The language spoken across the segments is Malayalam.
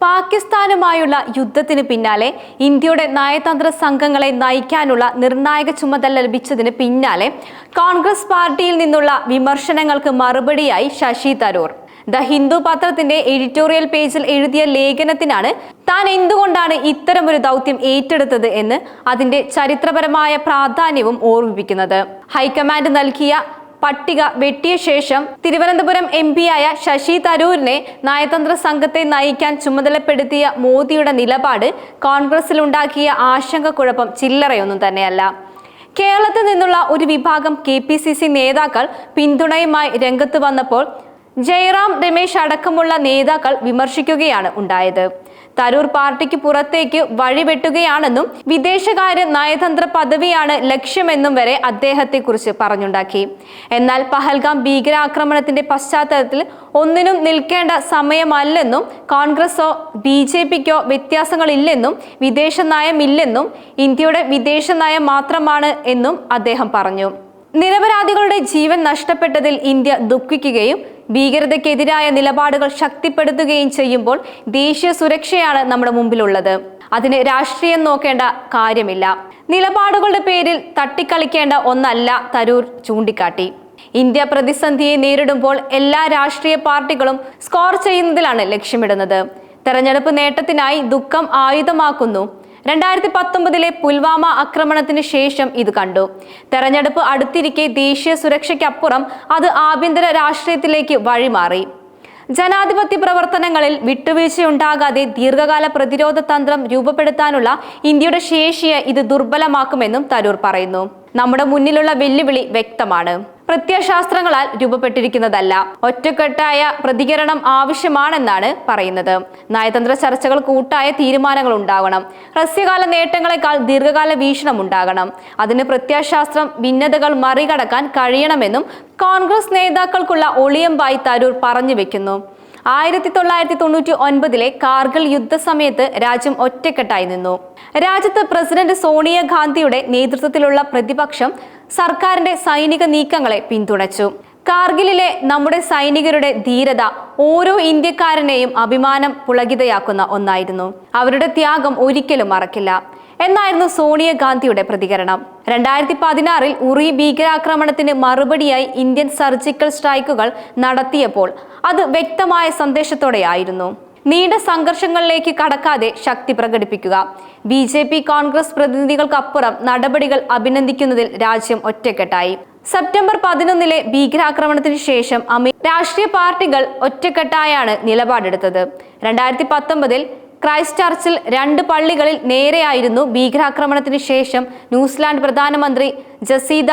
പാകിസ്ഥാനുമായുള്ള യുദ്ധത്തിന് പിന്നാലെ ഇന്ത്യയുടെ നയതന്ത്ര സംഘങ്ങളെ നയിക്കാനുള്ള നിർണായക ചുമതല ലഭിച്ചതിന് പിന്നാലെ കോൺഗ്രസ് പാർട്ടിയിൽ നിന്നുള്ള വിമർശനങ്ങൾക്ക് മറുപടിയായി ശശി തരൂർ ദ ഹിന്ദു പത്രത്തിന്റെ എഡിറ്റോറിയൽ പേജിൽ എഴുതിയ ലേഖനത്തിനാണ് താൻ എന്തുകൊണ്ടാണ് ഇത്തരമൊരു ദൗത്യം ഏറ്റെടുത്തത് എന്ന് അതിന്റെ ചരിത്രപരമായ പ്രാധാന്യവും ഓർമ്മിപ്പിക്കുന്നത്. ഹൈക്കമാൻഡ് നൽകിയ പട്ടിക വെട്ടിയ ശേഷം തിരുവനന്തപുരം MP-യായ ശശി തരൂരിനെ നയതന്ത്ര സംഘത്തെ നയിക്കാൻ ചുമതലപ്പെടുത്തിയ മോദിയുടെ നിലപാട് കോൺഗ്രസിലുണ്ടാക്കിയ ആശങ്കക്കുഴപ്പം ചില്ലറയൊന്നും തന്നെയല്ല. കേരളത്തിൽ നിന്നുള്ള ഒരു വിഭാഗം KPCC നേതാക്കൾ പിന്തുണയുമായി രംഗത്ത് വന്നപ്പോൾ ജയറാം രമേശ് അടക്കമുള്ള നേതാക്കൾ വിമർശിക്കുകയാണ് ഉണ്ടായത്. തരൂർ പാർട്ടിക്ക് പുറത്തേക്ക് വഴിവെട്ടുകയാണെന്നും വിദേശകാര്യ നയതന്ത്ര പദവിയാണ് ലക്ഷ്യമെന്നും വരെ അദ്ദേഹത്തെക്കുറിച്ച് പറഞ്ഞുണ്ടാക്കി. എന്നാൽ പഹൽഗാം ഭീകരാക്രമണത്തിന്റെ പശ്ചാത്തലത്തിൽ ഒന്നിനും നിൽക്കേണ്ട സമയമല്ലെന്നും കോൺഗ്രസോ BJPക്കോ വ്യത്യാസങ്ങളില്ലെന്നും വിദേശ നയമില്ലെന്നും ഇന്ത്യയുടെ വിദേശ നയം മാത്രമാണ് എന്നും അദ്ദേഹം പറഞ്ഞു. നിരപരാധികളുടെ ജീവൻ നഷ്ടപ്പെട്ടതിൽ ഇന്ത്യ ദുഃഖിക്കുകയും ഭീകരതയ്ക്കെതിരായ നിലപാടുകൾ ശക്തിപ്പെടുത്തുകയും ചെയ്യുമ്പോൾ ദേശീയ സുരക്ഷയാണ് നമ്മുടെ മുമ്പിലുള്ളത്. അതിന് രാഷ്ട്രീയം നോക്കേണ്ട കാര്യമില്ല. നിലപാടുകളുടെ പേരിൽ തട്ടിക്കളിക്കേണ്ട ഒന്നല്ല തരൂർ ചൂണ്ടിക്കാട്ടി. ഇന്ത്യ പ്രതിസന്ധിയെ നേരിടുമ്പോൾ എല്ലാ രാഷ്ട്രീയ പാർട്ടികളും സ്കോർ ചെയ്യുന്നതിലാണ് ലക്ഷ്യമിടുന്നത്. തെരഞ്ഞെടുപ്പ് നേട്ടത്തിനായി ദുഃഖം ആയുധമാക്കുന്നു. 2019 പുൽവാമ ആക്രമണത്തിന് ശേഷം ഇത് കണ്ടു. തെരഞ്ഞെടുപ്പ് അടുത്തിരിക്കെ ദേശീയ സുരക്ഷയ്ക്കപ്പുറം അത് ആഭ്യന്തര രാഷ്ട്രീയത്തിലേക്ക് വഴിമാറി. ജനാധിപത്യ പ്രവർത്തനങ്ങളിൽ വിട്ടുവീഴ്ചയുണ്ടാകാതെ ദീർഘകാല പ്രതിരോധ തന്ത്രം രൂപപ്പെടുത്താനുള്ള ഇന്ത്യയുടെ ശേഷിയെ ഇത് ദുർബലമാക്കുമെന്നും തരൂർ പറയുന്നു. നമ്മുടെ മുന്നിലുള്ള വെല്ലുവിളി വ്യക്തമാണ്. പ്രത്യയശാസ്ത്രങ്ങളാൽ രൂപപ്പെട്ടിരിക്കുന്നതല്ല. ഒറ്റക്കെട്ടായ പ്രതികരണം ആവശ്യമാണെന്നാണ് പറയുന്നത്. നയതന്ത്ര ചർച്ചകൾ കൂട്ടായ തീരുമാനങ്ങൾ ഉണ്ടാകണം. ഹ്രസ്വകാല നേട്ടങ്ങളെക്കാൾ ദീർഘകാല വീക്ഷണം ഉണ്ടാകണം. അതിന് പ്രത്യയശാസ്ത്രം ഭിന്നതകൾ മറികടക്കാൻ കഴിയണമെന്നും കോൺഗ്രസ് നേതാക്കൾക്കുള്ള ഒളിയമ്പായി തരൂർ പറഞ്ഞു വെക്കുന്നു. 1999 കാർഗിൽ യുദ്ധസമയത്ത് രാജ്യം ഒറ്റക്കെട്ടായി നിന്നു. രാജ്യത്ത് പ്രസിഡന്റ് സോണിയാഗാന്ധിയുടെ നേതൃത്വത്തിലുള്ള പ്രതിപക്ഷം സർക്കാരിന്റെ സൈനിക നീക്കങ്ങളെ പിന്തുണച്ചു. കാർഗിലിലെ നമ്മുടെ സൈനികരുടെ ധീരത ഓരോ ഇന്ത്യക്കാരനെയും അഭിമാനം പുളകിതയാക്കുന്ന ഒന്നായിരുന്നു. അവരുടെ ത്യാഗം ഒരിക്കലും മറക്കില്ല എന്നായിരുന്നു സോണിയാഗാന്ധിയുടെ പ്രതികരണം. 2016 ഉറി ഭീകരാക്രമണത്തിന് മറുപടിയായി ഇന്ത്യൻ സർജിക്കൽ സ്ട്രൈക്കുകൾ നടത്തിയപ്പോൾ അത് വ്യക്തമായ സന്ദേശത്തോടെയായിരുന്നു. നീണ്ട സംഘർഷങ്ങളിലേക്ക് കടക്കാതെ ശക്തി പ്രകടിപ്പിക്കുക. BJP കോൺഗ്രസ് പ്രതിനിധികൾക്കപ്പുറം നടപടികൾ അഭിനന്ദിക്കുന്നതിൽ രാജ്യം ഒറ്റക്കെട്ടായി. സെപ്റ്റംബർ 11 ഭീകരാക്രമണത്തിന് ശേഷം രാഷ്ട്രീയ പാർട്ടികൾ ഒറ്റക്കെട്ടായാണ് നിലപാടെടുത്തത്. 2019 ക്രൈസ്റ്റ് ചർച്ചിൽ 2 പള്ളികളിൽ നേരെയായിരുന്നു ഭീകരാക്രമണത്തിന് ശേഷം ന്യൂസിലാൻഡ് പ്രധാനമന്ത്രി ജസീദ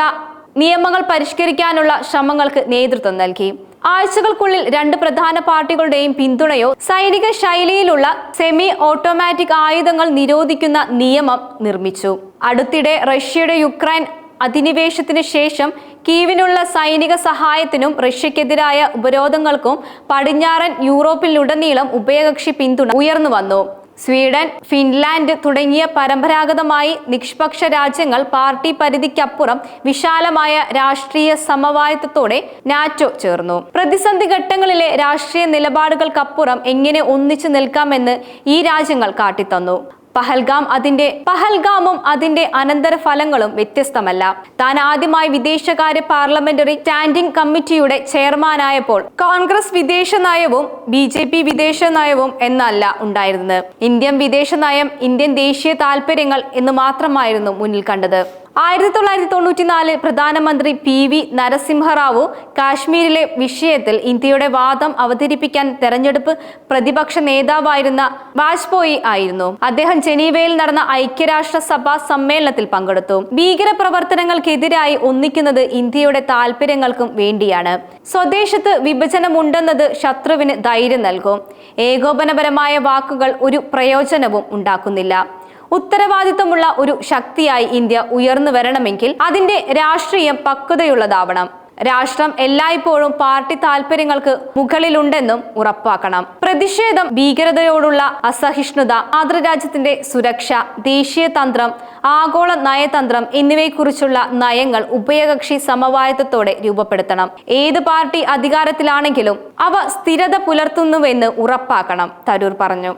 നിയമങ്ങൾ പരിഷ്കരിക്കാനുള്ള ശ്രമങ്ങൾക്ക് നേതൃത്വം നൽകി. ആഴ്ചകൾക്കുള്ളിൽ 2 പ്രധാന പാർട്ടികളുടെയും പിന്തുണയോ സൈനിക ശൈലിയിലുള്ള സെമി ഓട്ടോമാറ്റിക് ആയുധങ്ങൾ നിരോധിക്കുന്ന നിയമം നിർമ്മിച്ചു. അടുത്തിടെ റഷ്യയുടെ യുക്രൈൻ അധിനിവേശത്തിന് ശേഷം കീവിനുള്ള സൈനിക സഹായത്തിനും റഷ്യക്കെതിരായ ഉപരോധങ്ങൾക്കും പടിഞ്ഞാറൻ യൂറോപ്പിലുടനീളം ഉഭയകക്ഷി പിന്തുണ ഉയർന്നു വന്നു. സ്വീഡൻ, ഫിൻലാൻഡ് തുടങ്ങിയ പരമ്പരാഗതമായി നിഷ്പക്ഷ രാജ്യങ്ങൾ പാർട്ടി പരിധിക്കപ്പുറം വിശാലമായ രാഷ്ട്രീയ സമവായത്തോടെ നാറ്റോ ചേർന്നു. പ്രതിസന്ധി ഘട്ടങ്ങളിലെ രാഷ്ട്രീയ നിലപാടുകൾക്കപ്പുറം എങ്ങനെ ഒന്നിച്ചു നിൽക്കാമെന്ന് ഈ രാജ്യങ്ങൾ കാട്ടിത്തന്നു. പഹൽഗാമും അതിന്റെ അനന്തരഫലങ്ങളും വ്യത്യസ്തമല്ല. താൻ ആദ്യമായി വിദേശകാര്യ പാർലമെന്ററി സ്റ്റാൻഡിംഗ് കമ്മിറ്റിയുടെ ചെയർമാനായപ്പോൾ കോൺഗ്രസ് വിദേശ നയവും BJP വിദേശ നയവും എന്നല്ല ഉണ്ടായിരുന്നത്. ഇന്ത്യൻ വിദേശ നയം ഇന്ത്യൻ ദേശീയ താൽപര്യങ്ങൾ എന്ന് മാത്രമായിരുന്നു മുന്നിൽ കണ്ടത്. 1994 പ്രധാനമന്ത്രി PV നരസിംഹറാവു കാശ്മീരിലെ വിഷയത്തിൽ ഇന്ത്യയുടെ വാദം അവതരിപ്പിക്കാൻ തെരഞ്ഞെടുപ്പ് പ്രതിപക്ഷ നേതാവായിരുന്ന വാജ്പേയി ആയിരുന്നു. അദ്ദേഹം ജനീവയിൽ നടന്ന ഐക്യരാഷ്ട്രസഭാ സമ്മേളനത്തിൽ പങ്കെടുത്തു. ഭീകര പ്രവർത്തനങ്ങൾക്കെതിരായി ഒന്നിക്കുന്നത് ഇന്ത്യയുടെ താൽപര്യങ്ങൾക്കും വേണ്ടിയാണ്. സ്വദേശത്ത് വിഭജനമുണ്ടെന്നത് ശത്രുവിന് ധൈര്യം നൽകും. ഏകോപനപരമായ വാക്കുകൾ ഒരു പ്രയോജനവും ഉണ്ടാക്കുന്നില്ല. ഉത്തരവാദിത്തമുള്ള ഒരു ശക്തിയായി ഇന്ത്യ ഉയർന്നു വരണമെങ്കിൽ അതിന്റെ രാഷ്ട്രീയം പക്വതയുള്ളതാവണം. രാഷ്ട്രം എല്ലായ്പ്പോഴും പാർട്ടി താല്പര്യങ്ങൾക്ക് മുകളിലുണ്ടെന്നും ഉറപ്പാക്കണം. പ്രതിഷേധം, ഭീകരതയോടുള്ള അസഹിഷ്ണുത, മാതൃരാജ്യത്തിന്റെ സുരക്ഷ, ദേശീയ തന്ത്രം, ആഗോള നയതന്ത്രം എന്നിവയെക്കുറിച്ചുള്ള നയങ്ങൾ ഉഭയകക്ഷി സമവായത്തോടെ രൂപപ്പെടുത്തണം. ഏത് പാർട്ടി അധികാരത്തിലാണെങ്കിലും അവ സ്ഥിരത പുലർത്തുന്നുവെന്ന് ഉറപ്പാക്കണം, തരൂർ പറഞ്ഞു.